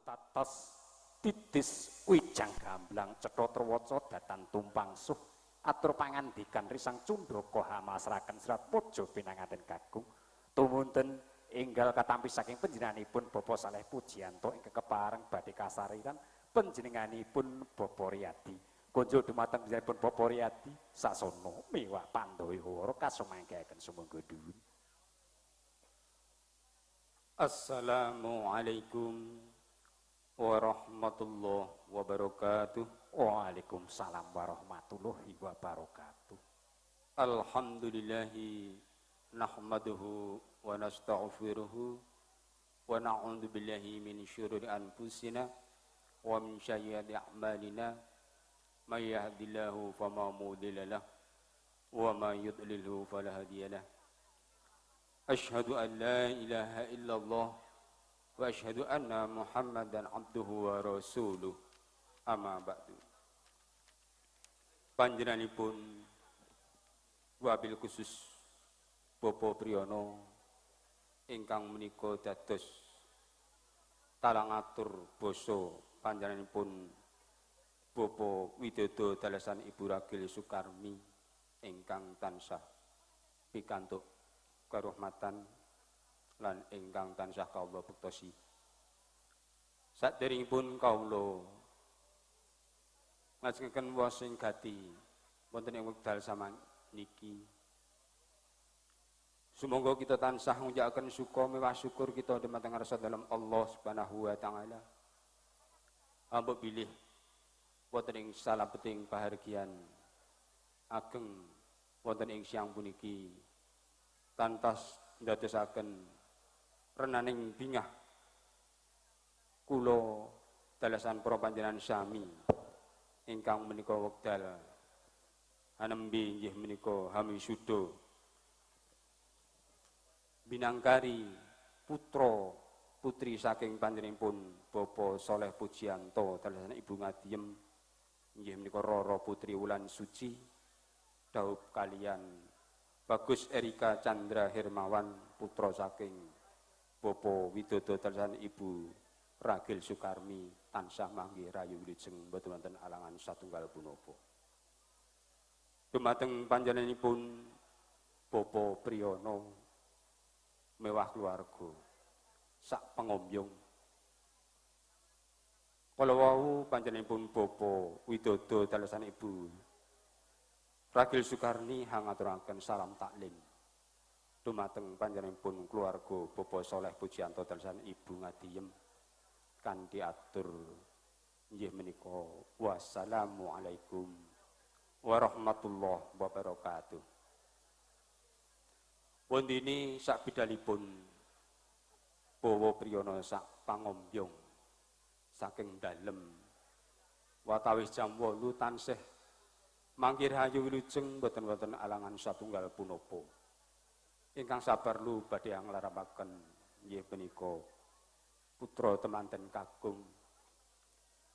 tatos titis wijang gamblang cetha trewaca datan tumpang suh atur pangandikan risang cundaka hamasraken serat puja pinanganten kakung tumunten enggal katampi saking panjenenganipun Bapak Saleh Pujiyanto ingkang kepareng badhe kasariran panjenenganipun Bapak Riyadi konjo dumateng panjenenganipun Bapak Riyadi sasana miwah Pandhawa kasumangkaken sumangga dhuwur. Assalamualaikum warahmatullahi wabarakatuh. Waalaikumsalam warahmatullahi wabarakatuh. Alhamdulillahi nahmaduhu wa nastaghfiruhu wa na'udzu billahi min syururi anfusina wa min sayyiati a'malina may yahdihillahu fama mudilla lahu wa may yudlilhu fala hadiya lahu. Asyhadu an la ilaha illallah wa asyhadu anna Muhammadan abduhu wa rasuluh. Amma ba'du. Panjenenganipun wabil khusus Bapak Priyono ingkang menika dados talangatur basa panjenenganipun Bapak Widodo dalasan Ibu Ragil Sukarmi ingkang tansah pikantuk karuhmatan lan ingkang tansah kawula bektosi. Saderengipun kawula ngajengaken wasing gati wonten ing wekdal samaniki. Sumangga kita tansah ngunjakaken suka miwah syukur kita dumateng ngarsa dalem Allah Subhanahu wa taala. Amba bilih wonten ing salabeting pahargyan ageng wonten ing siang puniki tantas ndadosaken renaning bingah kula dalasan para panjenengan sami ingkang menika wekdal anembe inggih menika hamisuda binangkari putra putri saking panjenenganipun Bapak Saleh Pujiyanto dalasan Ibu Ngadiem inggih menika Roro Putri Wulan Suci daup kalian Bagus Erika Chandra Hermawan putra saking Bapak Widodo dalasan Ibu Ragil Sukarmi tansah manggih rayu wilujeng boten wonten alangan satunggal punapa. Dumateng panjenenganipun Bapak Priyono mewah keluarga sak pengombyong. Kala wau panjenenganipun Bapak Widodo dalasan Ibu Ragil Sukarni hangaturaken salam taklim dumateng panjenenganipun keluarga Bapak Saleh Pujiyanto dalasan Ibu Ngadiem kanthi atur inggih menika wassalamualaikum warahmatullahi wabarakatuh. Wondene sak bidalipun Bawa Priyono sak pangombyong saking dalem watawis jam 8 tansih mangkir hayu wilujeng boten wonten alangan satunggal punapa. Ingkang sabar lu badhe nglarapaken inggih menika putra temanten kakung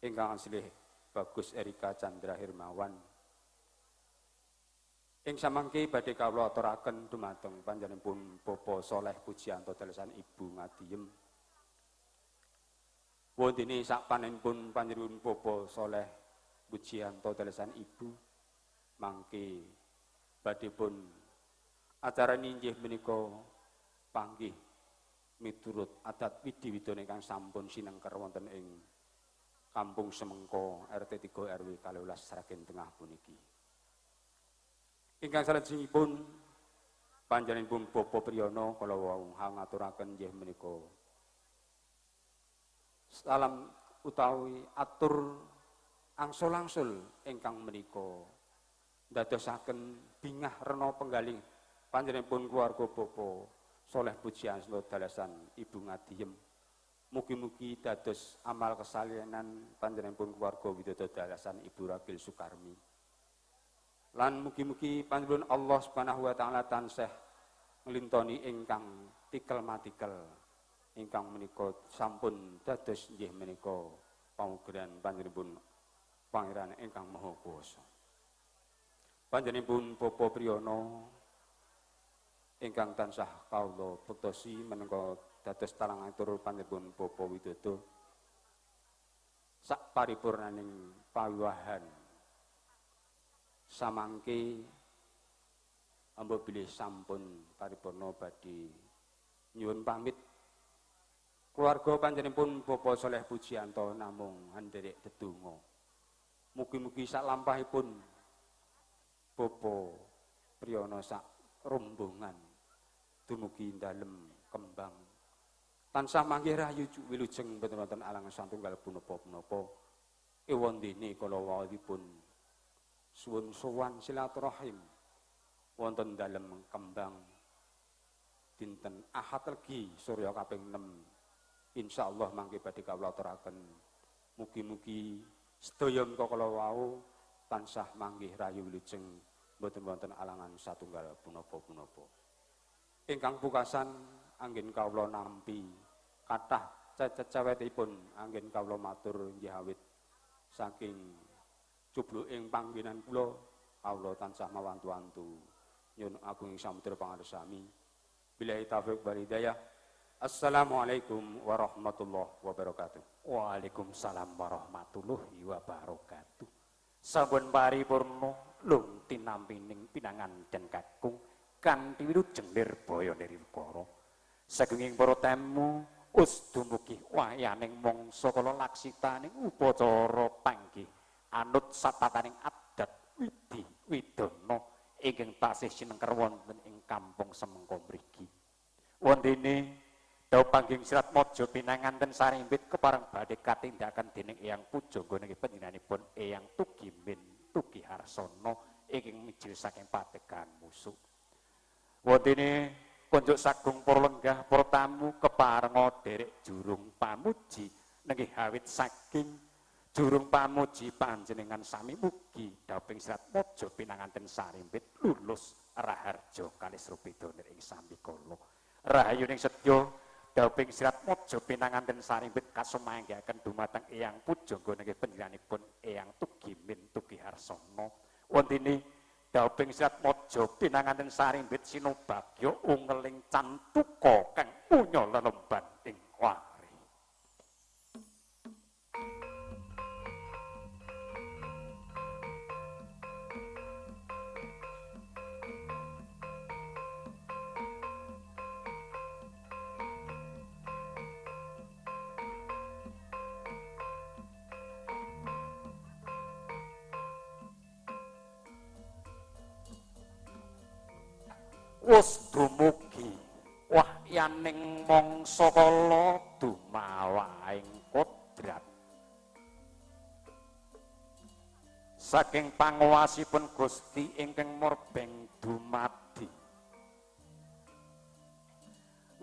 ingkang aslih Bagus Erika Chandra Hermawan. Ing samangke badhe kawula aturaken dumateng panjenenganipun Bapak Saleh Pujiyanto dalasan Ibu Ngadiem. Wondene sapanenipun panjenenganipun Bapak Saleh Pujiyanto dalasan Ibu mangke badhe pun acara inggih menika panggih miturut adat widi-widane kang sampun sinengker wonten ing Kampung Semengko RT 3 RW 12 Sragen Tengah puniki. Ingkang salajengipun panjenenganipun Bapak Priyono kala wau ngaturaken inggih menika salam utawi atur angsul-angsul ingkang menika ndadosaken bingah rena penggalih panjenenganipun keluarga Bapak Saleh Pujiyanto dalasan Ibu Ngadiem. Mugi-mugi dados amal kesalinan panjenenganipun keluarga Widodo dalasan Ibu Ragil Sukarmi. Lan mugi-mugi panjenengan Allah Subhanahu wa taala tansah nglintoni ingkang tikel-matikel ingkang menika sampun dados inggih menika pamugeran panjenenganipun Pangeran ingkang Maha Kuwasa. Panjenenganipun Bapak Priyono ingkang tansah kawula bektosi menika dados talangatur panjenenganipun Bapak Widodo sak paripurnaning pawiwahan samangke amba bilih sampun paripurna badhe nyuwun pamit. Keluarga panjenenganipun Bapak Saleh Pujiyanto namung nderek dedonga. Mugi-mugi sak lampahipun Bapak Priyono sak rombongan dumugi dalem kembang tansah manggih rahayu wilujeng boten wonten alangan satunggal punapa-punapa ewa dene kala wawuhipun suwun sowan silaturahim wonten dalem kembang dinten Ahad Legi Surya kaping 6 insyaallah mangke badhe kawula aturaken mugi-mugi sedaya menika kala wau tansah manggih rahayu wilujeng boten wonten alangan satunggal punapa-punapa. Ingkang pungkasan anggen kawula nampi kathah cecewetipun anggen kawula matur nggih awit saking jubluking panggenan kula kawula tansah mawantu-wantu nyuwun agung samudra pangarsami. Billahi taufiq wal hidayah. Assalamualaikum warahmatullahi wabarakatuh. Waalaikumsalam warahmatullahi wabarakatuh. Sampun paripurna lung tinampining pinanganten kakung kanthi wilujeng nirbaya nirwikara. Sagenging para tamu us dumugi wayaning mangsa kala laksitaning upacara panggih anut satataning adat widi widana ingkang tasih sinengker wonten ing kampung semengko mriki. Wondene dawa panggih sirat maja pinanganten sarimbit kepareng badhe katindakan dening Eyang Pujangga niki panjenenganipun Eyang Tugimin Tugi Harsono ingkang mijil saking padegan musuh. Wondene konjuk sagung para lenggah para tamu kepareng derek jurung pamuji nggih awit saking jurung pamuji panjenengan sami mugi daping sirat maja pinanganten sarimbit lulus raharja kalis rupidana ing sambikala. Rahayuning sedya daping sirat maja pinanganten sarimbit kasumanggihaken dumateng Eyang Pujangga nggih panjenenganipun Eyang Tugimin Tugi Harsono. Wondene daping sirat maja pinanganten sarimbit sinubagya ungeling cantuka kang punya lelemban ing wari. Wus dumugi wahyaning mangsa kala dumawaing kodrat saking panguwasipun Gusti ingkang murbeng dumadi.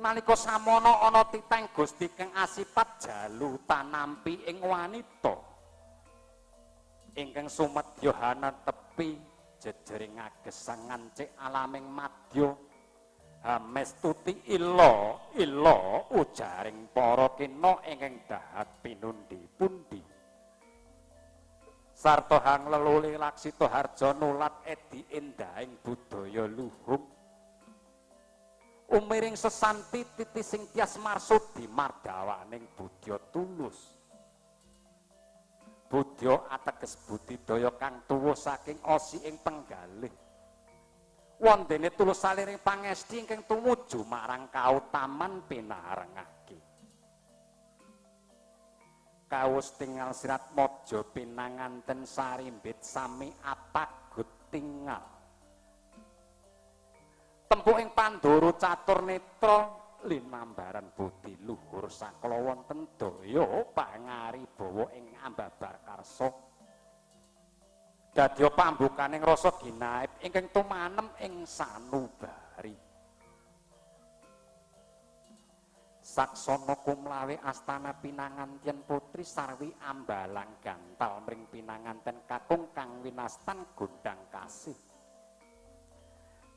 Nalika samono ana titeng Gusti kang asipat jalu tanampi ing wanita ingkang sumedya hanetepi jejering agesang ngancik alaming madya hamestuti ila ujaring para kina ingkang dahat pinundi-pundi sarta hang leluli laksita harja nulat edi endahing budaya luhung umiring sesanti titi sing tias marsudi mardawaning budya tulus. Budya ateges budidaya kang tuwuh saking osi ing penggalih. Wondene tulus saliring pangesti ingkang tumuju marang kautaman pinarengake. Kawus tinggal sirat maja pinanganten sarimbit sami apagut tinggal. Tempuh ing Pandoro catur netra linambaran budi luhur sakala wonten daya pangaribawa ing ambabar karsa dadya pambukaning rasa ginaib ingkang tumanem ing sanubari saksana kumlawe astana pinanganten putri sarwi ambalang gantal mring pinanganten kakung kang winastan gondang kasih.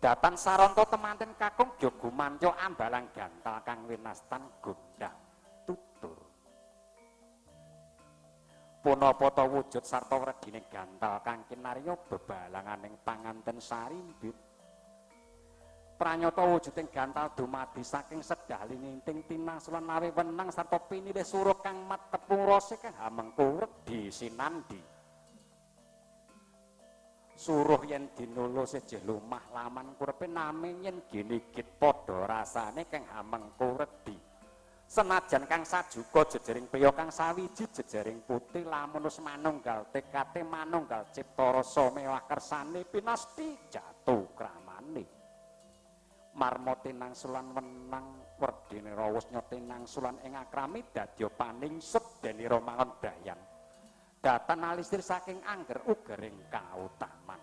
Datan saronto temanten kakung gya gumanca ambalang gantal kang winastan gondang tutur. Punapa ta wujud sarta regine gantal kang kinarya bebalanganing panganten sarimbit. pranyata wujuding gantal dumadi saking sedalinginting tinangsulan mawi wenang sarta pinilih suruh kang matepung rasa kang hamengku redi sinandi suruh yen dinolo sejeh lumah laman kurepe nami yen ginigit padha rasane kang hamengku redi senajan kang sajuga jejering priya kang sawiji jejering putih lamun wis manunggal tekate manunggal cipta rasa mewah kersane pinasti jatuh kramane marmo tinangsulan wenang werdine rawus nyotinangsulan ing akrami dadya paningset denira mangon dayan datan alistir saking angger ugering kautaman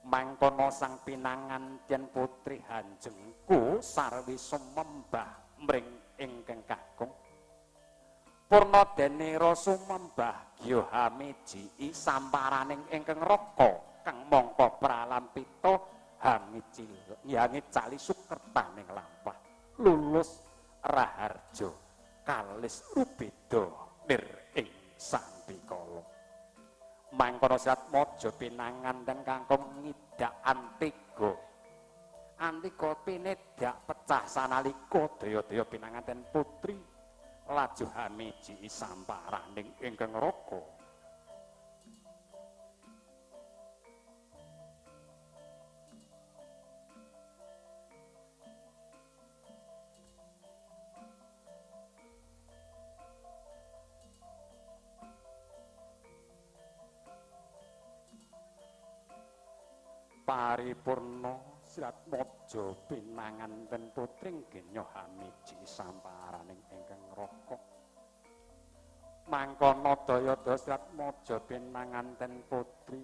mangkono sang pinangan yen putri hanjengku sarwi sumembah mring ingkang kakung purna denira sumembah gya hamiji samparaning ingkang raka kang mangka pralampita hamicil yangit cali sukertaning lampah lulus raharja kalis rubeda nir ing sandikala mangkono srat maja pinangan dan kangkung ngidak antiga pinedak pecah sanalika daya-daya pinanganten putri laju hamiji samparaning ingkang raka paripurna sirat maja pinanganten putri nggenya hamiji samparaning ingkang raka mangkono daya-daya sirat maja pinanganten putri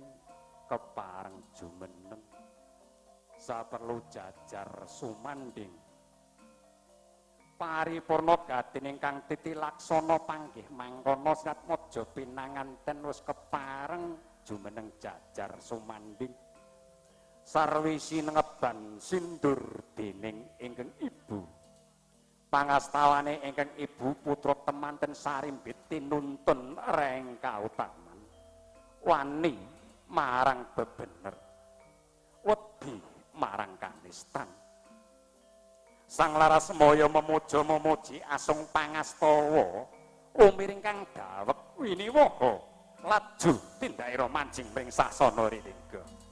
kepareng jumeneng saperlu jajar sumanding paripurna gading ingkang titilaksana panggih mangkono sirat maja pinanganten wis kepareng jumeneng jajar sumanding sarwi sineban sindur dening ingkang ibu pangastawane ingkang ibu putra temanten sarimbit tinuntun reng kautaman wani marang bebener wedi marang kanistan sang laras moyo memuji asung pangastawa umiring kang dawek winiwaha laju tindakira mancing mring sasana rilingga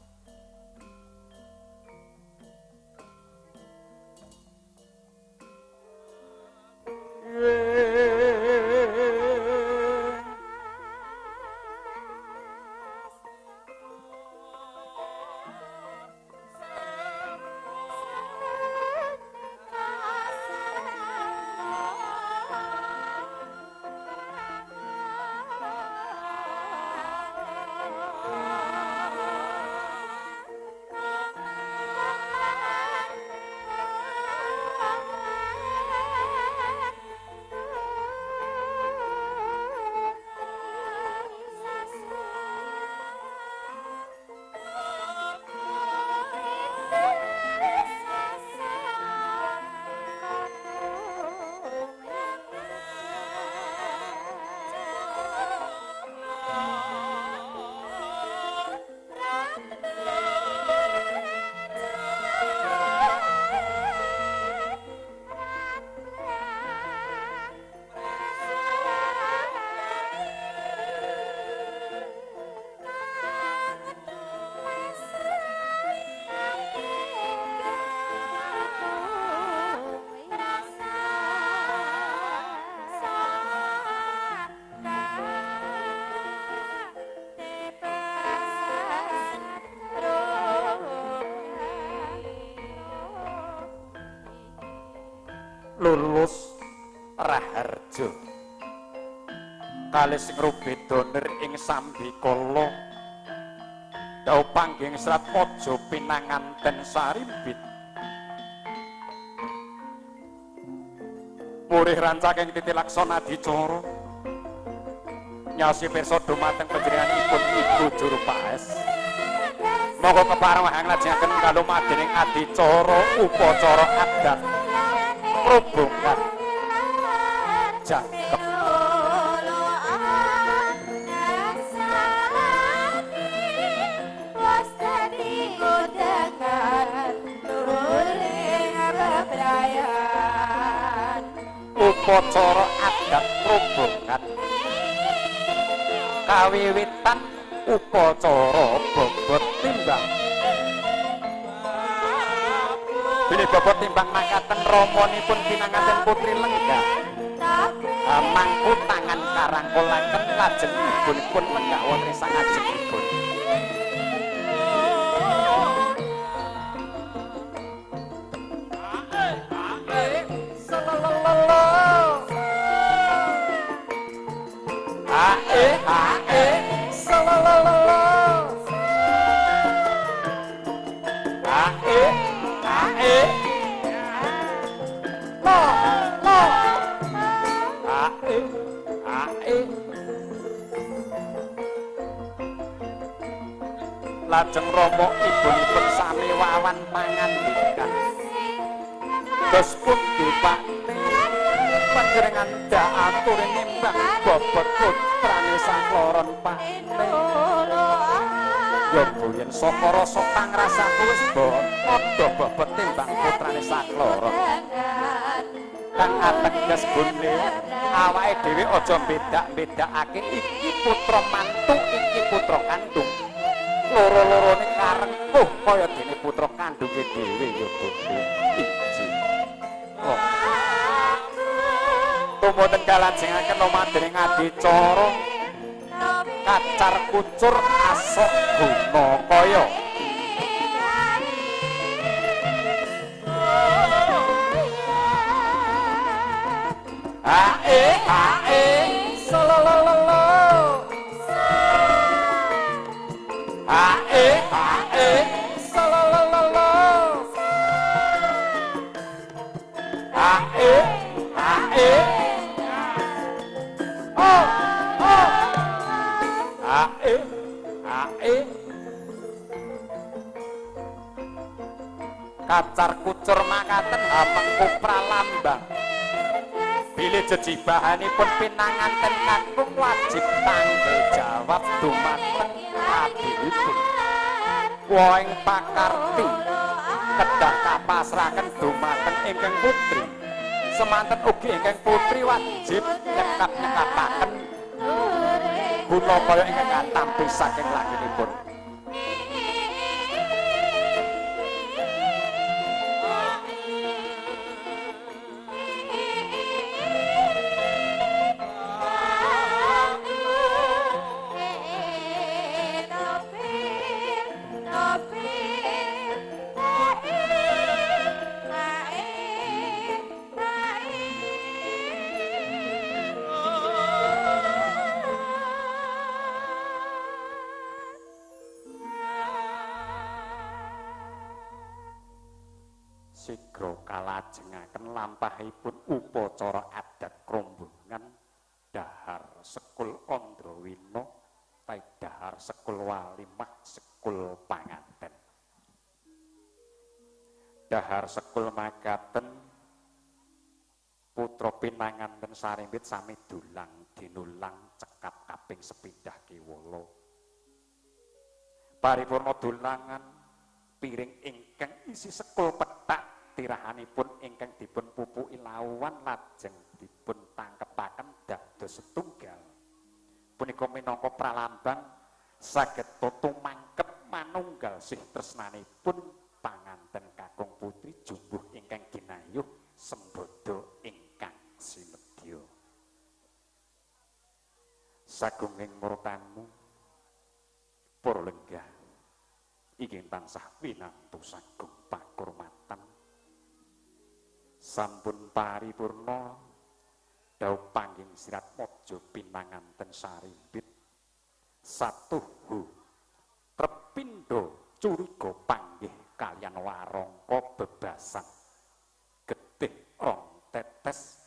lulus raharja kalih sing rubeda nir ing sambikala dawuh pangging serat maja pinanganten sarimbit murih rancaking titilaksana dicara nyasi pirsa dumateng panjenenganipun ibu juru paes monggo kepareng nglajengaken kalumadhening adicara upacara adat robongan jangkep Wastadi upacara adat rombongan kawiwitan upacara bobot timbang bilih bobot timbang makaten ramanipun pinanganten Putri Lenggah mangku tangan karangkulaken lajeng ibunipun Lenggah wonten sangajengipun lajeng Rama ibunipun sami wawan pangandikan dos pundi Pak panjenengan dak atur nimbang bobot putrane sakloron Pak yo yen saka rasa pangrasaku wis padha bobot timbang putrane sakloron kang ateges bune awake dhewe aja bedak-bedakake iki putra mantu iki putra kandung loro-lorone karengkuh kaya dene putra kandunge dhewe ya Bunda iki oh tumuntun kalajengaken nomadering adicara kacar kucur asok guna kaya kacar kucur makaten hamengku pralambang bilih jejibahanipun pinanganten kakung wajib tanggung jawab dumateng adilipun woing pakarti kedah kapasraken dumateng ingkang putri semanten ugi ingkang putri wajib nyekap-nyekapaken guna kaya ingkang katampi saking lakinipun sigra kalajengaken lampahipun upacara adat krombongan dahar sekul Andrawina dahar sekul walimah sekul panganten dahar sekul makaten putra pinanganten sarimbit sami dulang dinulang cekap kaping sepindah kiwala paripurna dulangan piring ingkang isi sekul petak tirahanipun ingkang dipun pupuki lawan lajeng dipun tangkepaken dados setunggal punika minangka pralambang saged tumangkep manunggal sih tresnanipun panganten kakung putri jumbuh ingkang ginayuh sembodo ingkang sinedya sagunging murtanmu para lenggah ingkang tansah winantu sagung pakurmatan sampun paripurna dawuh pangging sirat mojo pinanganten sarimbit satuhu trepindo curiga panggih kalian warangka bebasan getih rong tetes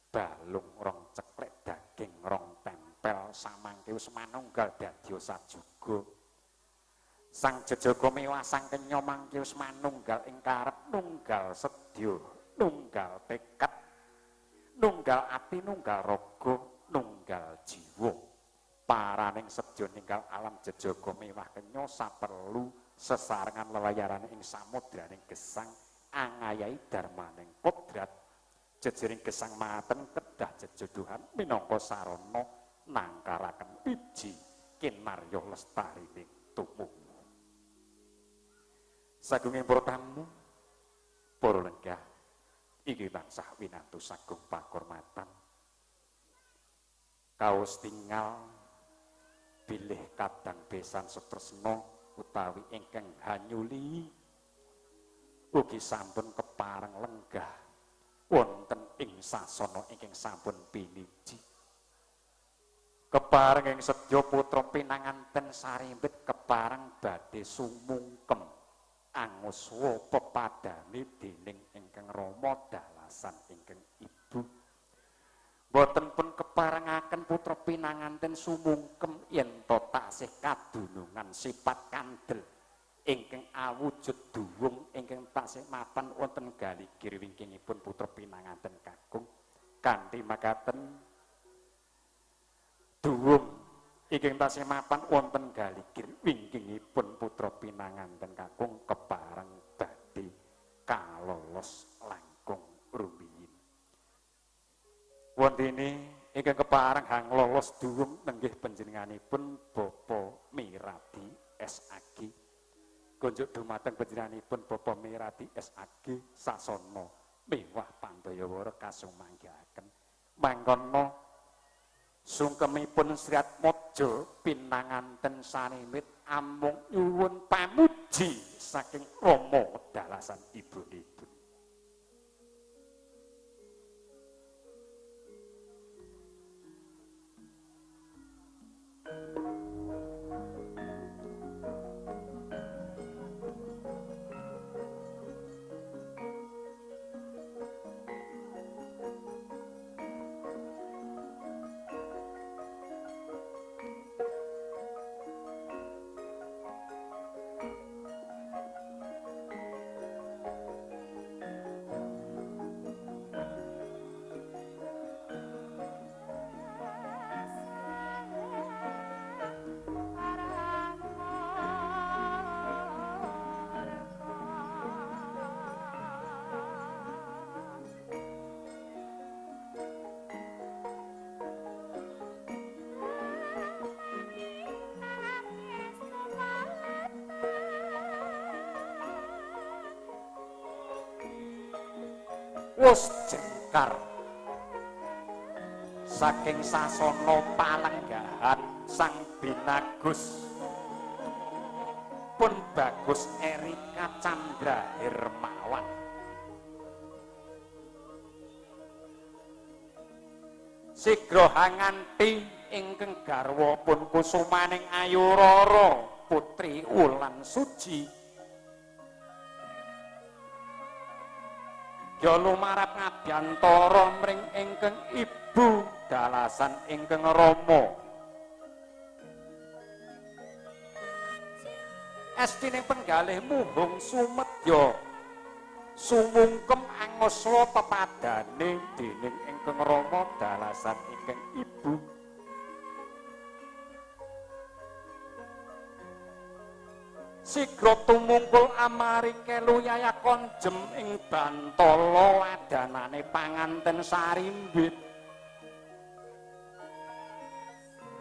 balung rong ceklek daging rong tempel samangke wis manunggal dadya sajuga sang jejaga mewah sang kenya mangke wis manunggal ing karep nunggal sedya nunggal tekad nunggal ati nunggal raga nunggal jiwa paraning sedya ninggal alam jejaga mewah kenya saperlu sesarengan lelayaran ing samudraning gesang angayai darmaning kodrat Jejiring gesang maten kedah jejodohan minangka sarana nangkaraken wiji kinarya lestarining tumu. Sagunging para tamu, para lenggah, inggih tansah winantu sagung pakurmatan. Kaos tinggal bilih kadang besan sutresna utawi ingkang hanyuli ugi sampun kepareng lenggah wonten ing sasana ingkang sampun piniji. Kepareng ing sedya putra pinanganten sarimbit kepareng badhe sumungkem anguswa pepadane dening ingkang Rama dalasan ingkang Ibu. Boten pun keparengaken putra pinanganten sumungkem yen to taksih kadunungan sifat kandel ingkang awujud duwung ingkang taksih mapan wonten galigir wingkingipun putra pinanganten kakung kanthi makaten duwung ingkang taksih mapan wonten galigir wingkingipun putra pinanganten kakung kepareng badhe kalolos langkung rumiyin. Wontene ingkang kepareng hang lolos duwung nenggih panjenenganipun Bapa Miradi SAG. Kunjuk dumateng panjenenganipun Bapa Miradi SAG sasana mewah Pandayawara kasumanggihaken. Mangkono sungkemipun Sri Atmaja pinanganten sanimit amung nyuwun pamuji saking Rama dalasan ibunipun. Wus jengkar saking sasana palenggahan Sang Binagus pun Bagus Erika Chandra Hermawan sigra hanganti ingkang garwa pun kusumaning Ayu Rara Putri Wulan Suci ya lumarap ngabyantara mring ingkang Ibu dalasan ingkang Rama. Estine penggalih muhung sumedya sumungkem anguswa pepadane dening ingkang Rama dalasan ingkang Ibu. Sigra tumungkul amari kelu yaya konjem ing Bantala wadanane panganten sarimbit.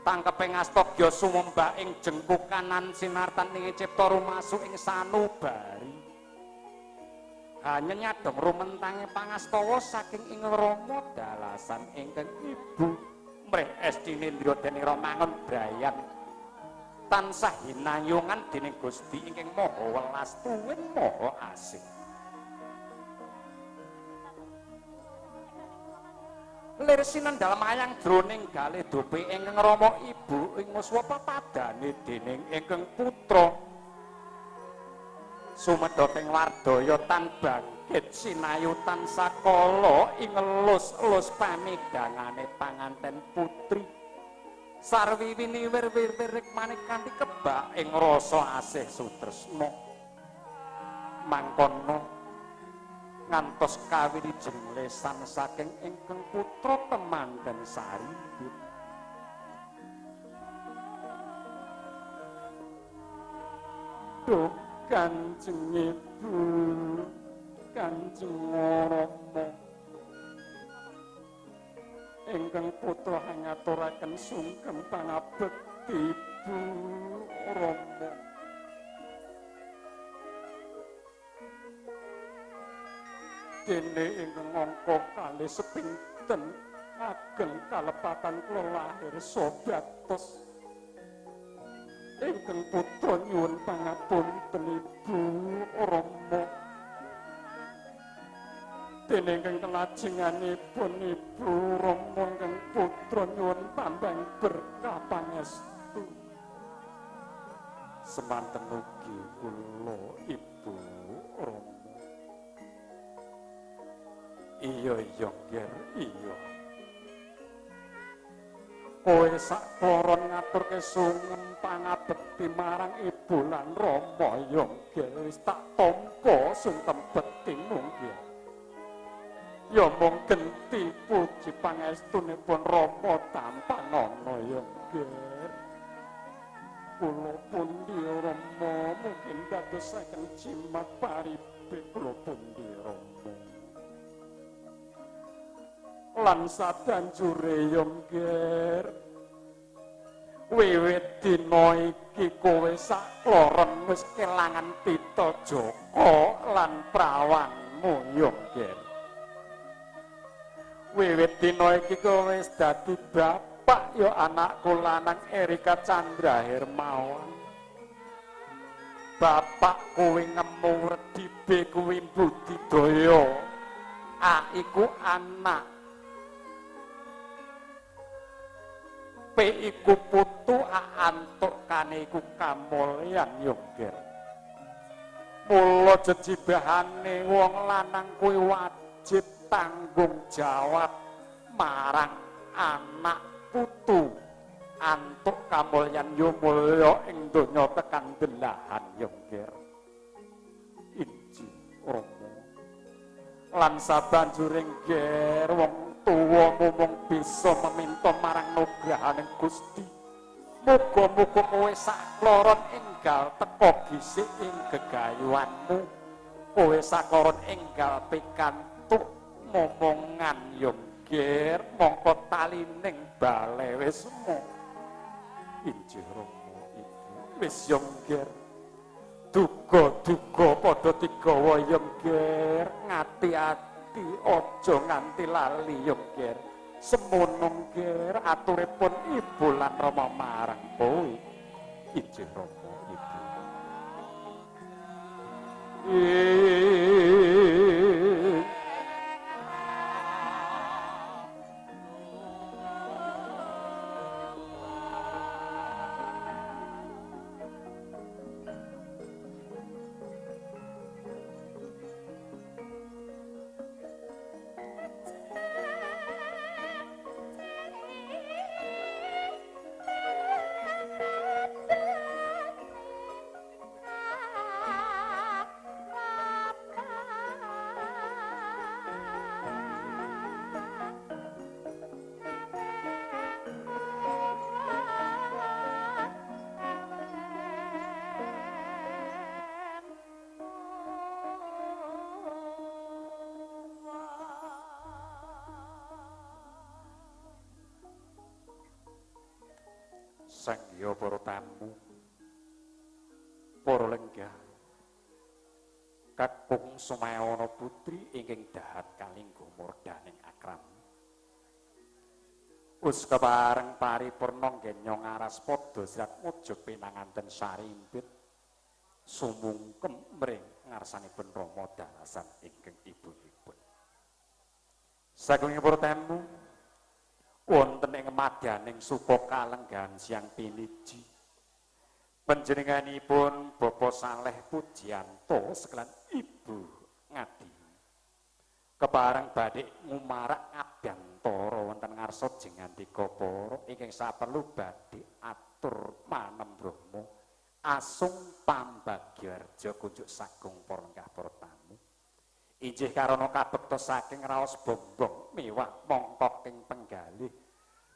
Tangkeping astagya sumembah ing jengkukanan sinartan ing cipta rumasuk ing sanubari. Hanya nyadong rumentange pangastawa saking ing Rama dalasan ingkang Ibu. Mrih estine Ndradeni Ramangun Brayan tansah hinayungan dening Gusti ingkang Maha Welas Tuwin Maha Asih. Lirsinan dalem ayang jroning galih dupi ingkang Rama Ibu ing muswa pepadane dening ingkang putra. Sumedhoting wardaya tan bangkit sinayu tan sakala ing elus-elus pamidhangane panganten putri. Sarwiwini wir-wir-wirik manik kanthi kebak ing rasa asih sutresna. Mangkono ngantos kawilijeng lesan saking ingkang putra temanten sarimbit. Duh Kanjeng Ibu, Kanjeng Rama, ingkang putra ngaturaken sungkem pangabekti Ibu Rama. Dene ingkang angka kalih sepinten ageng kalepatan kula lahir sobatos ingkang putra nyuwun pangapunten Ibu Rama. Dene ingkang kelajenganipun Ibu Rama ingkang putra nyuwun tambang berkah pangestu. Semanten ugi kula Ibu Rama. Iya Nger, iya. Kowe sakloron ngaturke sungem pangabekti marang Ibu lan Rama ya Nger, wis tak tampa sungkem bektimu Nger. Ya mung genti puji pangestunipun Rama tampanana ya Nger. Kula pundi Rama mungkin dadosaken jimat paribe kula pundi Rama. Lan sabanjure ya Nger, wiwit dina iki kowe sakloron wis kelangan Tita Jaka lan prawanmu ya Nger. Wiwit dina iki kowe wis dadi bapak ya anakku lanang Erika Chandra Hermawan. Bapak kowe ngemu redibe kuwi budidaya. Iku anak. P iku putu antuk kane iku kamulyan ya Nger. Mula jejibahane wong lanang kuwi wajib tanggung jawab marang anak putu antuk kamulyan ya mulya ing donya tekan delahan ya Nger. Inji Rama. Lan sabanjure Nger wong tuwa mung bisa meminta marang nugrahaning Gusti. Muga-muga kowe sakloron enggal teka gisik ing gegayuhanmu. Kowe sakloron enggal pikantuk momongan ya Nger, mongko talining bale wis mung. Injih Rama Ibu. Wis ya Nger. Duga-duga padha digawa ya Nger, ngati-ati aja nganti lali ya Nger. Semono Nger aturipun Ibu lan Rama marang kowe. Injih Rama Ibu. Sangya para tamu, para lenggah, Kakung Sumawana Putri ingkang dahat kalingguh murdaning akram. Us kepareng paripurna nggenya ngaras padha sirat mujug pinanganten sarimpit sumungkem mring ngarsanipun Rama dalasan ingkang ibunipun. Saking para tamu wonten ing madyaning supa kalenggahan siang piniji panjenenganipun Bapak Saleh Pujiyanto sekalian Ibu Ngadi kepareng badhe ngumarak ngabiyantara wonten ngarsa jengandika para ingkang saperlu badhe atur manem Brahma asung pambagyarja kunjuk sagung para tamu. Injih karana kabekta saking raos bombong miwah mongkok ing penggalih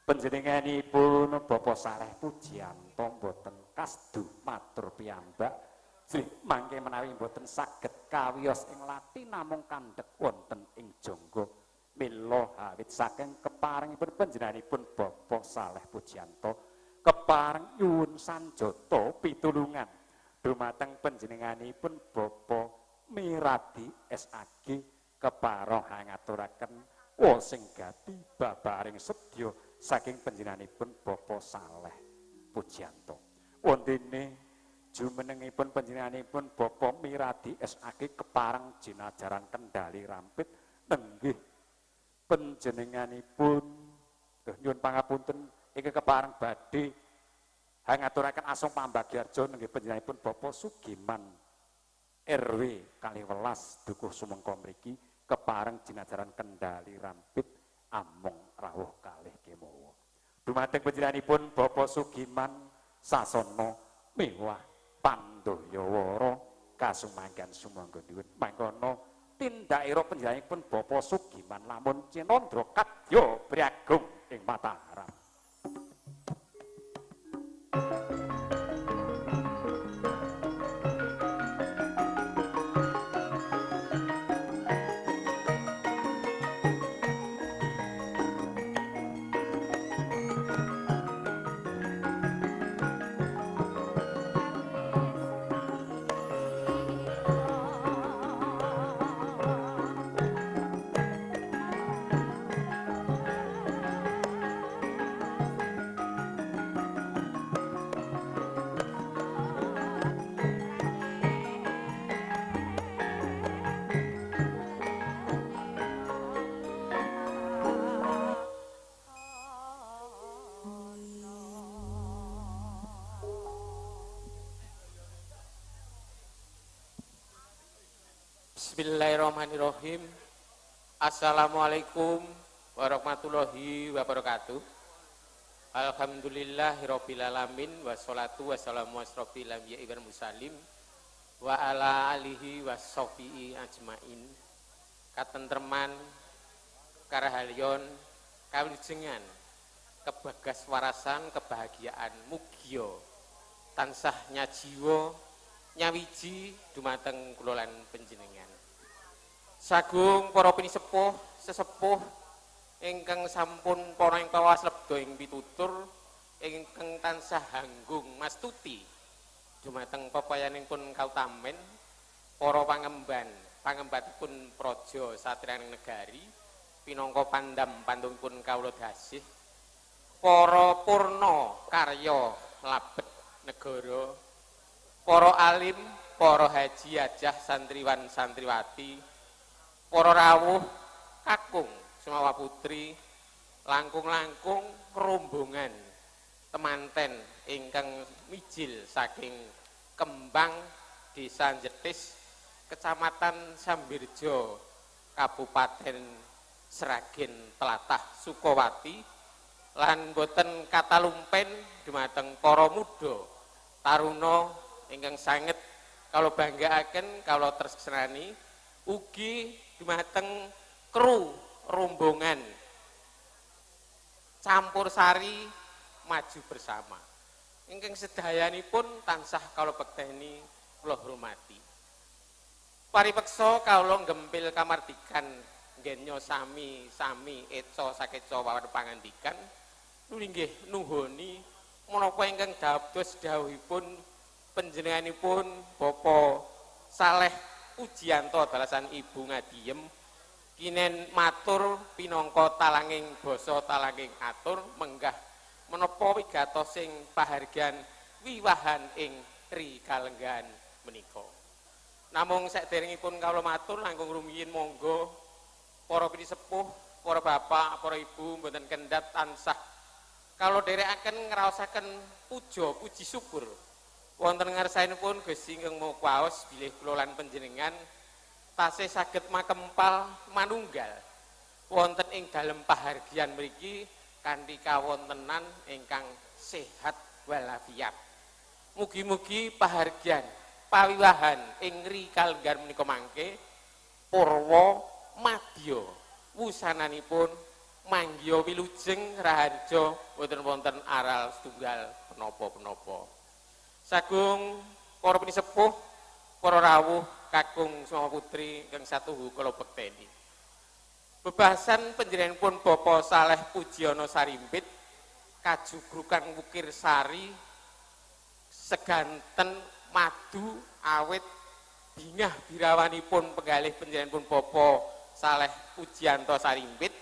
panjenenganipun Bapak Saleh Pujiyanto boten kasdu matur piyambak sih mangke menawi boten saged kawiyos ing lati namung kandhek wonten ing jangga mila awit saking keparengipun panjenenganipun Bapak Saleh Pujiyanto kepareng nyuwun sanjata pitulungan dumateng panjenenganipun Bapak Miradi SAG kepareng ngaturaken sing gati babaring sedya saking panjenenganipun Bapak Saleh Pujiyanto. Wondene jumenengipun panjenenganipun Bapak Miradi SAG kepareng jinajaran Kendali Rampit nenggih panjenenganipun nyuwun pangapunten iki kepareng badhe ngaturaken asung pambagyarja nenggih panjenenganipun Bapak Sugiman RW 12 Dukuh Sumengko mriki kepareng jinajaran Kendali Rampit amung rawuh kalih kemawa. Dumateng panjenenganipun Bapak Sugiman sasana miwah Pandayawara kasumanggan sumangga nuwun mangkono tindakira panjenenganipun Bapak Sugiman lamun cinandra kadya priagung ing Mataram. Bismillahirrahmanirrahim. Assalamualaikum warahmatullahi wabarakatuh. Alhamdulillahirabbil alamin wassalatu wassalamu asrofil anbiya'i wal mursalin wa ala alihi washabihi ajmain. Katentreman, karaharyon, kawilujengan, kebagaswarasan, kebahagiaan mugia tansah nyajiwa nyawiji dumateng kula lan panjenengan. Sagung para pinisepuh sesepuh ingkang sampun para ing pawas lebda ing pitutur ingkang tansah hanggung mastuti dumateng pepayanipun kautamen para pangembatipun praja satriyaning negari pinangka pandam pandungipun kawula dasih para purna karya labet negara, para alim, para haji hajah santriwan santriwati, para rawuh kakung semawa putri, langkung-langkung rombongan temanten ingkang mijil saking Kembang Desa Jetis Kecamatan Sambirjo Kabupaten Sragen Tlatah Sukawati lan boten katalumpen dumateng para muda taruna ingkang sanget kalau banggaaken kalau tresnani ugi dumateng kru rombongan campur sari maju bersama ingkang sedayanipun tansah kala bekteni kula hormati. Paripeksa kawula nggempil kamardikan nggenyo sami eca sakeca wawan pangandikan nggih nuhuni menapa ingkang dados dawuhipun panjenenganipun Bapak Saleh Pujiyanto dalasan Ibu Ngadiem kinen matur pinangka talanging basa talanging atur menggah menapa wigatos sing pahargyan wiwahan ing rikalenggan menika. Namung saderengipun kawula matur langkung rumiyin monggo para pinisepuh, para bapak, para ibu mboten kendhat tansah kalau derekaken ngraosaken puja puji syukur wonten ngarsanipun Gusti ingkang Maha Kuwaos bilih kula lan panjenengan tasih saged makempal manunggal wonten ing dalem pahargyan mriki kanthi kawontenan ingkang sehat walafiat. Mugi-mugi pahargyan pawiwahan ing rikalenggan menika mangke purwa madya wusananipun manggya wilujeng raharja boten wonten aral setunggal menapa-menapa. Sagung para pinisepuh, para rawuh kakung sama putri kang satuhu kula bekteni. Bebasan panjenenganipun Bapak Saleh Pujiono Sarimpit kajugrukan Wukir Sari seganten madu awit bingah birawanipun penggalih panjenenganipun Bapak Saleh Pujianto Sarimpit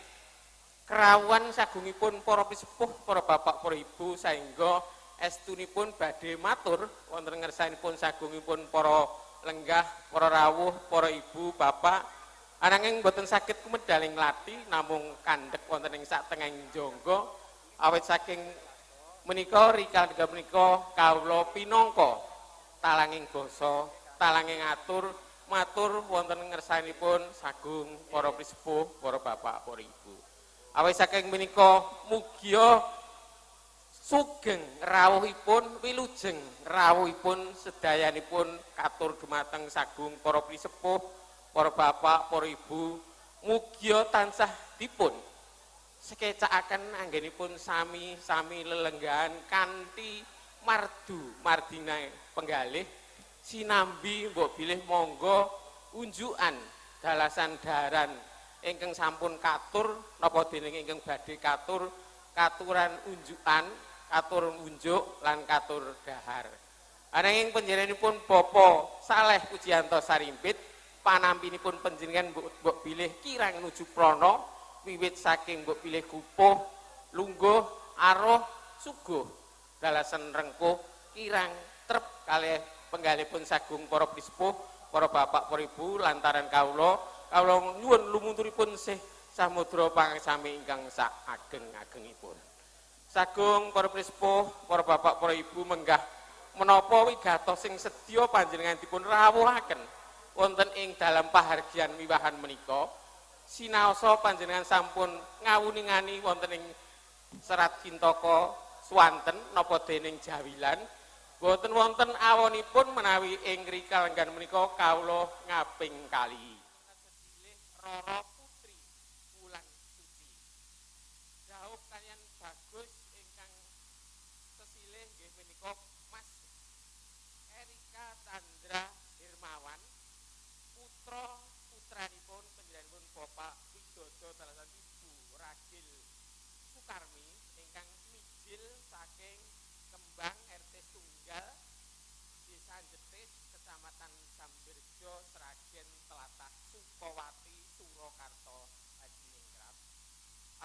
kerawan sagungipun para pisepuh, para bapak, para ibu saengga estunipun badhe matur wonten ngersanipun sagungipun para lenggah, para rawuh, para ibu, bapak ananging boten saged kumedal ing lati namung kandhek wonten ing satengahing jangga awit saking menika rikala menika kawula pinangka talanging basa, talanging matur wonten ngersanipun sagung para pisepuh, para bapak, para ibu. Awit saking menika mugia sugeng rawuhipun wilujeng rawuhipun sedayanipun katur dumateng sagung para pisepuh, para bapak, para ibu mugia tansah dipun sekecakaken anggenipun sami lelenggahan kanthi mardina penggalih sinambi mbok bilih monggo unjukan dalasan daharan ingkang sampun katur napa dening ingkang badhe katuran unjukan, katur unjuk lan katur dahar. Ananging panjenenganipun Bapak Saleh Pujianto Sarimpit panampinipun panjenengan mbok bilih kirang nuju prana wiwit saking mbok bilih gupuh, lungguh, aruh, suguh dalasan rengkuh kirang trep kalih penggalihipun sagung para pisepuh, para bapak, para ibu lantaran kawula nyuwun lumunturipun sih samudra pangasami ingkang sak ageng-agengipun. Sagung para pisepuh, para bapak, para ibu menggah menapa wigatos sing sedya panjenengan dipun rawuhaken wonten ing dalam pahargyan wiwahan menika. Sinaosa panjenengan sampun ngawuningani wonten ing Serat Kintaka swanten napa dening Jawilan boten wonten awonipun menawi ing rikala lenggan menika kawula ngaping kali. Roro Putri Wulan Suci. Jauh kalian bagus ingkang sesilih nggih menika Mas Erika Chandra Hermawan putranipun panjenenganipun Bapak Widodo dalasan Ibu Ragil Sukarmi ingkang mijil saking Kembang RT Tunggal Desa Jetis Kecamatan Sambirjo Sragen Tlatah Sukawati Surakarta Hadiningrat.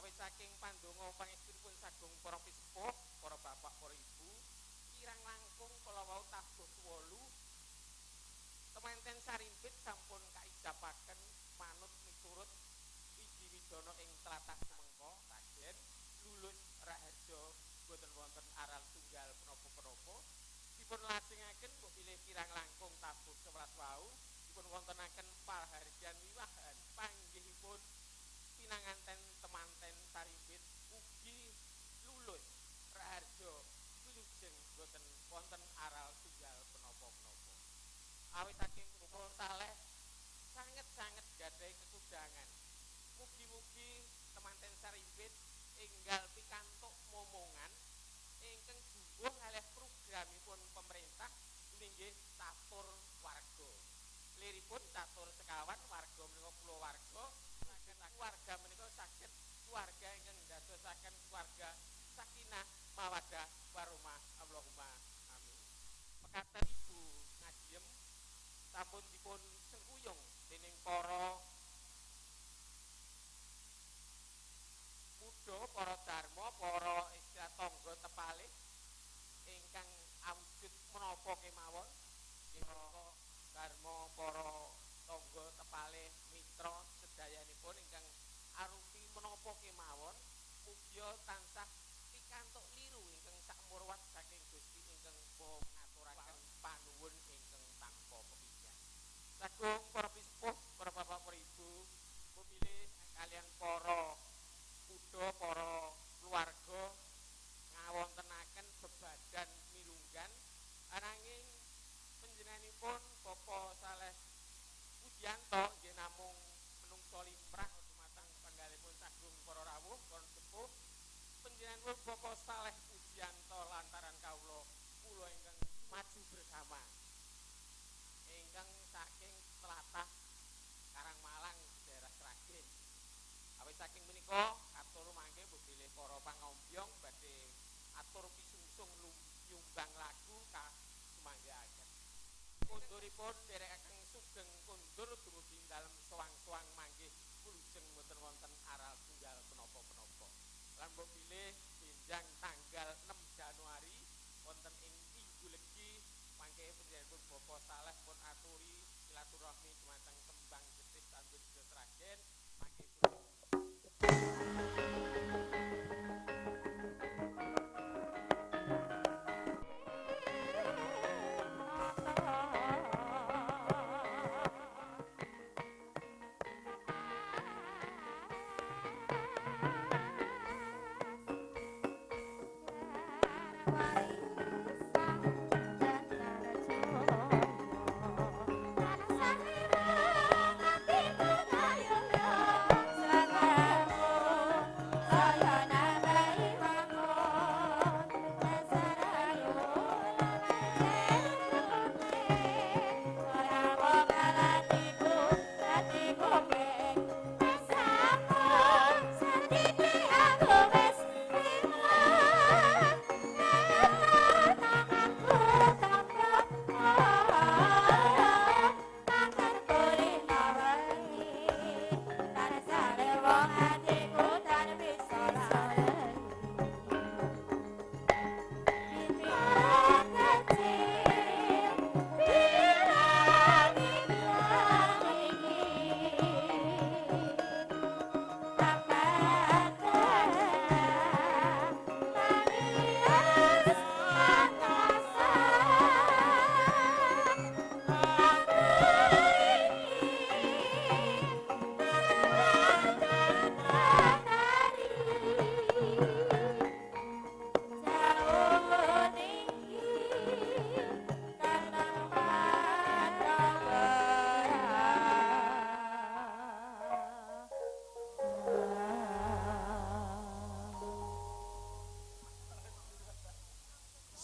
Awit saking pandonga pangestunipun sagung para pisepuh, para bapak, para ibu, kirang langkung kala wau tabuh 8 temanten Sarimpit sampun kaijabaken manut miturut widi-widana ing tlatah semengko Raden lulus raharja boten wonten aral tunggal menapa-menapa dipun lajengaken mbok bilih kirang langkung tabuh 11 wau dipun wontenaken pahargyan wiwahan panggihipun pinanganten temanten Sarimpit ugi lulus raharja wilujeng boten wonten aral tunggal menapa-menapa. Awit saking Bapak Saleh sanget gadhahi kekudangan. Mugi-mugi temanten Sarimpit enggal pikantuk momongan ingkang jumbuh kalih programipun pemerintah inggih catur warga. Liripun catur sekawan warga menika kulawarga saged warga menika saged keluarga ingkang ndadosaken keluarga sakinah mawaddah warahmah Allahumma amin. Mekaten Ibu Ngajiem sampun dipun sengkuyung dening para muda, para dharma, para istilah tangga tepalih ingkang awujud menapa kemawon menika dharma para tangga tepalih mitra sedayanipun ingkang arupi menapa kemawon mugia tansah pikantuk liru ingkang sakmurwat saking Gusti ingkang ngaturaken panuwun ingkang tanpa pepijah. Sagung para pisepuh, para bapak, para ibu, pemilih kalian para kuda, para keluarga ngawontenaken bebadan milunggan ananging panjenenganipun Bapak Saleh Pujianto nggih namung menungso limrah dumateng penggalihipun sagung para rawuh, para sepuh. Panjenenganipun Bapak Saleh Pujianto lantaran kawula kula ingkang maju bersama ingkang saking tlatah Karangmalang daerah Sragen saking menika atur mangke bilih para pangombyong badhe atur pisungsung nyumbang lagu sumanggaken. Konduripun derekaken sugeng kondur dumugi dalem soang-soang manggih wilujeng mboten wonten aral tunggal menapa-menapa. Lan mbok bilih benjang tanggal 6 Januari wonten ing Minggu Legi mangke panjenenganipun Bapak Saleh pun aturi silaturahmi dumateng Kembang Getih Tandur Sragen mangke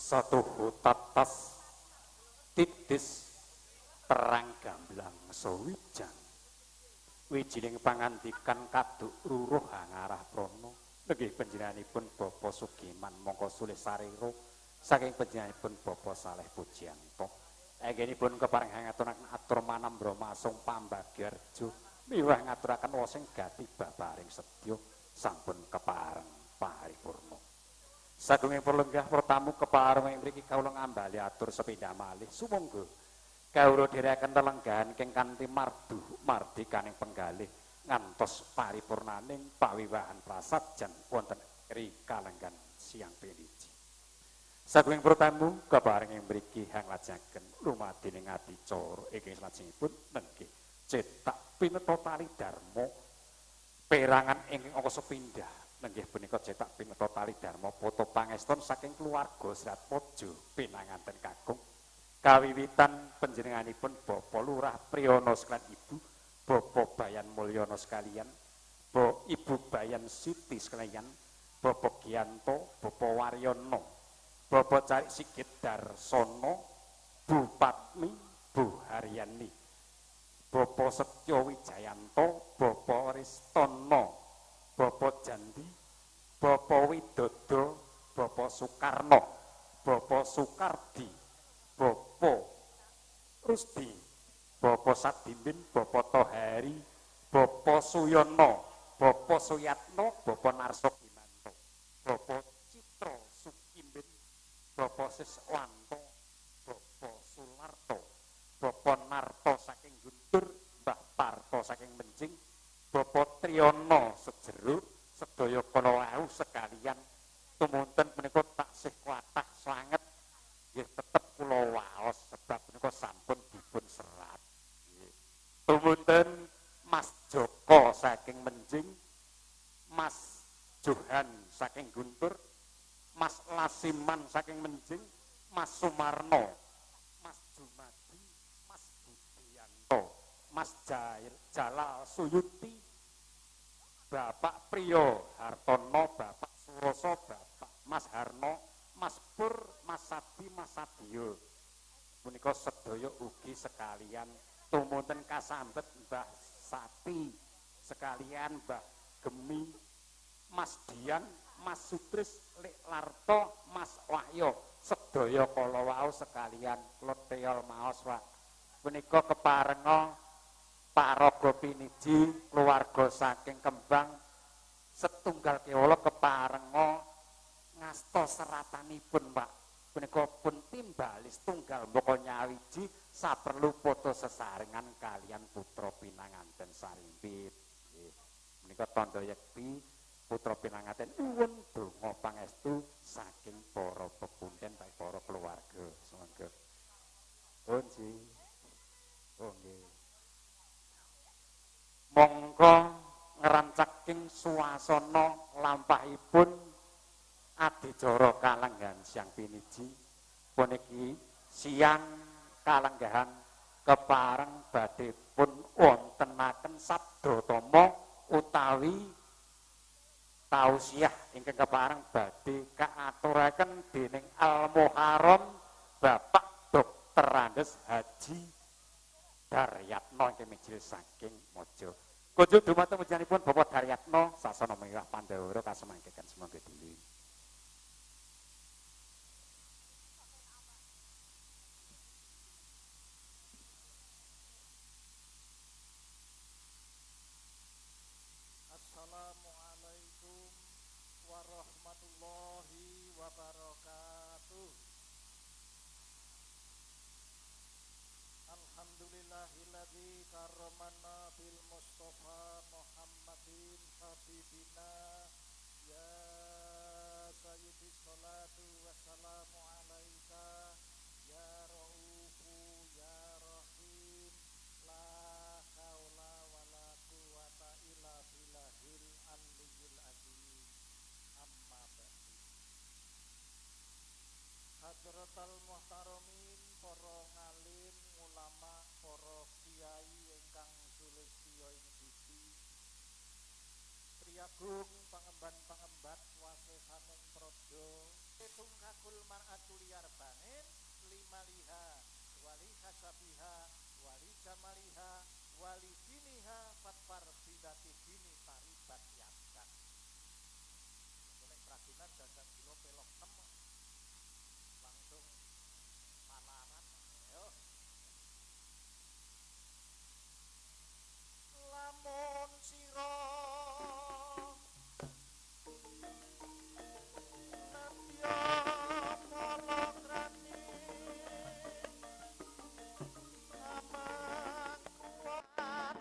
Satuhu tatas titis terang gamblang sawijang wijining pangandikan kaduk ruruh hangarah prana nggih panjenenganipun Bapak Sugiman mongko sulih sarira saking panjenenganipun Bapak Saleh Pujiyanto anggenipun kepareng ngaturaken atur manambra masung pambagyarjo miwah ngaturaken wosing gati babaring sedya sampun kepareng paripurna. Sagungipun lenggah pertamu kepareng ing mriki kawula ngambali atur sepindhah malih sumangga kawula dherekaken lelenggahan keng kanthi mardu mardikaning penggalih ngantos paripurnaning pawiwahan prasajan wonten rikalenggan siang piniji. Sagunging pertamu kepareng ing mriki hanglajaken lumadining adicara ingkang salajengipun nenggih cetak pineta tali dharma perangan ingkang angka sepindhah nenggih punika cetak pineta tali dharma poto pangeston saking keluarga Sratpojo pinanganten kakung kawiwitan panjenenganipun Bapak Lurah Priyono sekalian Ibu Bapak Bayan Mulyana sekalian Ibu Bayan Siti sekalian Bapak Giyanto Bapak Waryono Bapak Carik Sigit Darsono Bu Patmi Bu Haryani Bapak Setyo Wijayanto Bapak Ristono Bapak Jandi, Bapak Widodo, Bapak Soekarno, Bapak Soekardi, Bapak Rusdi, Bapak Sadimin, Bapak Tohari, Bapak Suyono, Bapak Suyatno, Bapak Narso Ginanto, Bapak Citro Sukimbin, Bapak Siswanto, Bapak Sularto, Bapak Narto saking Guntur, Mbah Parto saking Mencing, Bapak Triyono sejeruk sedaya kala wau sekalian tumunten menika taksih kuatah sanget nggih tetep kula waos sebab menika sampun dipun serat nggih tumunten Mas Joko saking Menjing Mas Johan saking Guntur Mas Lasiman saking Menjing Mas Sumarno Mas Jumadi Mas Budianto Mas Jalal Suyuti Bapak Priyo Hartono, Bapak Suroso, Bapak Mas Harno, Mas Pur, Mas Sadi, Mas Sadio. Punika sedaya ugi sekalian tumunten kasambet Mbah Sati sekalian Mbah Gemi, Mas Dian, Mas Sutris, Lek Larto, Mas Wahyo, sedaya kala wau sekalian kula teol maos Pak. Punika keparenga paraga piniji keluarga saking Kembang setunggal kewala keparenga ngasta seratanipun Pak. Punika pun timbali setunggal mbaka nyawiji saperlu poto sesarengan kalian putra pinanganten Sarimpit. Menika tandha yekti putra pinanganten nuwun donga pangestu saking para pepunten para keluarga. Semoga. Onji. Oh nggih. Monggo ngrancaking suasana lampahipun adicara kalenggahan siang piniji puniki siang kalenggahan kepareng badhe pun wontenaken sabdatama utawi tausiah ingkang kepareng badhe kaaturaken dening Al Muharram Bapak Dr. Andes Haji Daryatno ingkang mijil saking Mojo. Kunjuk dumateng pujianipun Bapak Daryatno sasana miwah Pandawara kasemangketen semoga dulu. Assalamualaikum warahmatullahi wabarakatuh. Alhamdulillahilladzi karramana bil Mustafa Muhammadin habibina ya sayyidi salatu wassalamu alaika ya raufu ya rahim la haula wala quwata illa billahil aliyyil azim amma ba'du. Hadratal muhtaramin para ngalim ulama para kiai ingkang sulistya ing sisi priyagung pangemban-pangembat wasesaning praja tungkakul mar'atul yarbangin limaliha wali hasabiha wali jamaliha wali diniha fatfar bidati dini paribat yakat. Nek pragunan dadak kilo pelok 6 langsung malaran yo. Lamun sira nadya malagrani amang kuat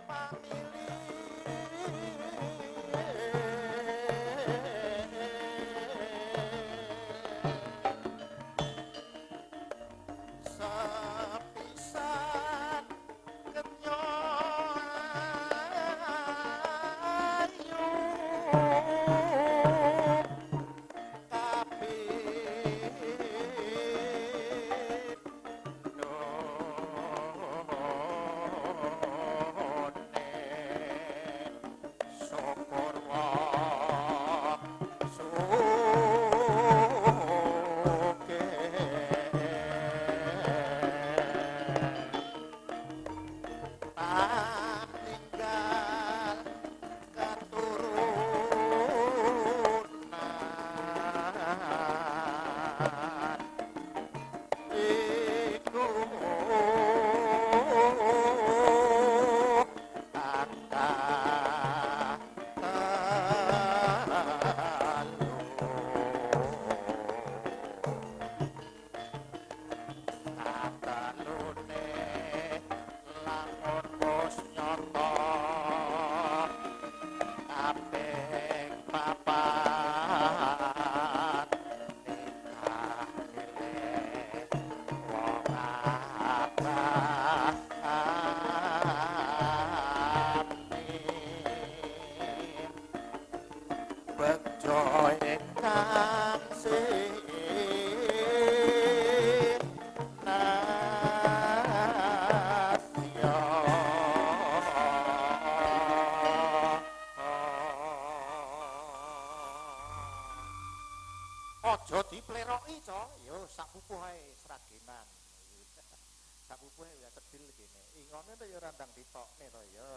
pamilih sepisan kenyo aja dipleroki, Cok. Yo sak pupuh ae sragenan. Sak pupuh ya cedhil kene. Ingone to ya randang ditokne to ya.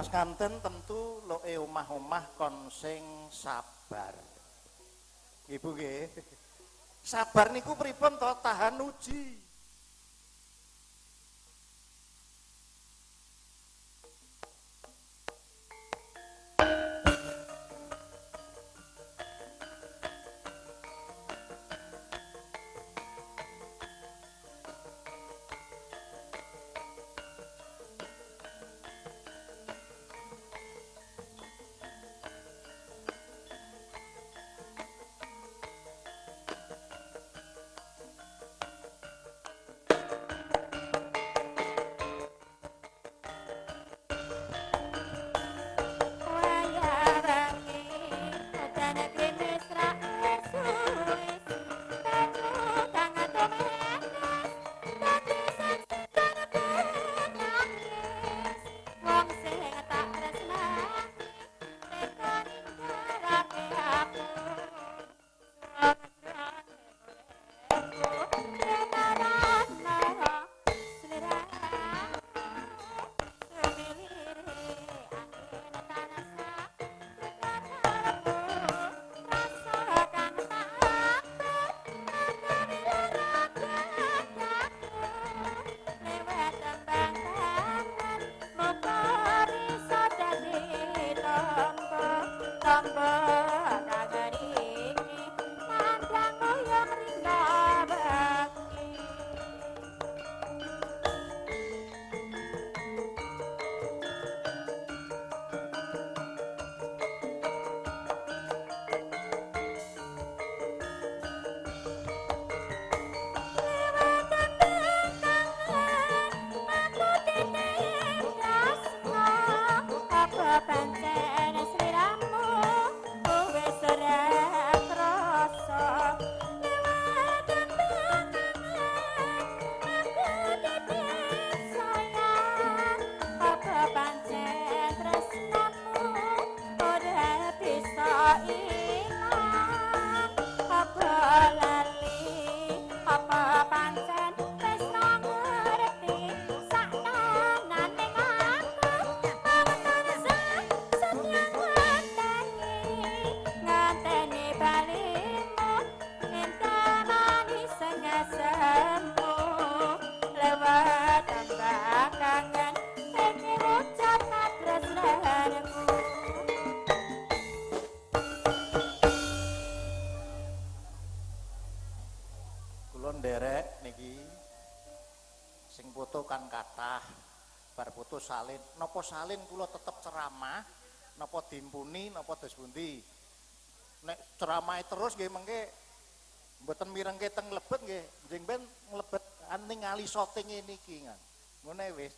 Mas Kanten tentu loe omah-omah kon sing sabar. Ibu nggih. Sabar niku pripun to tahan uji. Nderek niki sing foto kan kathah bar foto salin napa salin kula tetep ceramah napa dimpuni napa dos pundi nek ceramahe terus nggih mengke mboten mirengke teng mlebet nggih njing ben mlebet ningali soting niki kan ngene wis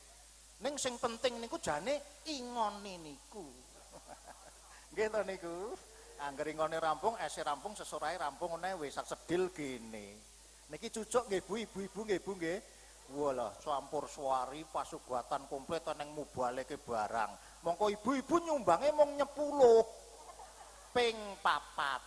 ning sing penting niku jane ingone niku nggih to niku angger ingone rampung ese rampung sesorahe rampung ngene wis sak sedil kene. Niki cucuk nggih Bu, ibu-ibu nggih Bu nggih. Walah, campur suari pasugatan komplit neng mubaleke barang. Mongko ibu-ibu nyumbange mung 10 ping 4.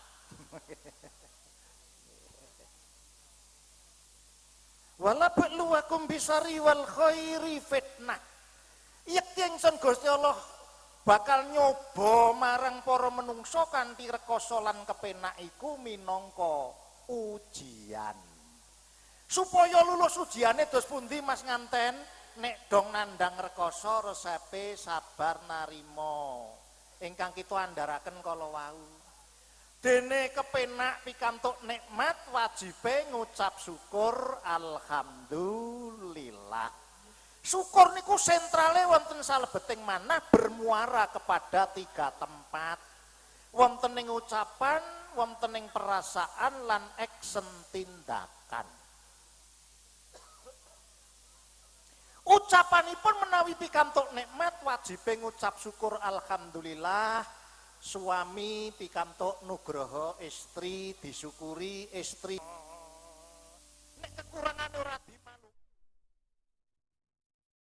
Wala ba'luwakum bisari wal khairi fitnah. Yekti ingsun Gusti Allah bakal nyoba marang para menungso kanthi rekoso lan kepenak iku minangka ujian. Supaya lulus ujiane dos pundi Mas nganten nek dong nandang rekoso resepe sabar narima. Ingkang kita andharaken kala wau. Dene kepenak pikantuk nikmat wajibe ngucap syukur alhamdulillah. Syukur niku sentrale wonten salebeting manah bermuara kepada 3 tempat. Wonten ing ucapan, wonten ing perasaan lan action tindakan. Ucapanipun menawi pikantuk nikmat wajibe ngucap syukur alhamdulillah. Suami pikantuk nugraha istri disyukuri istri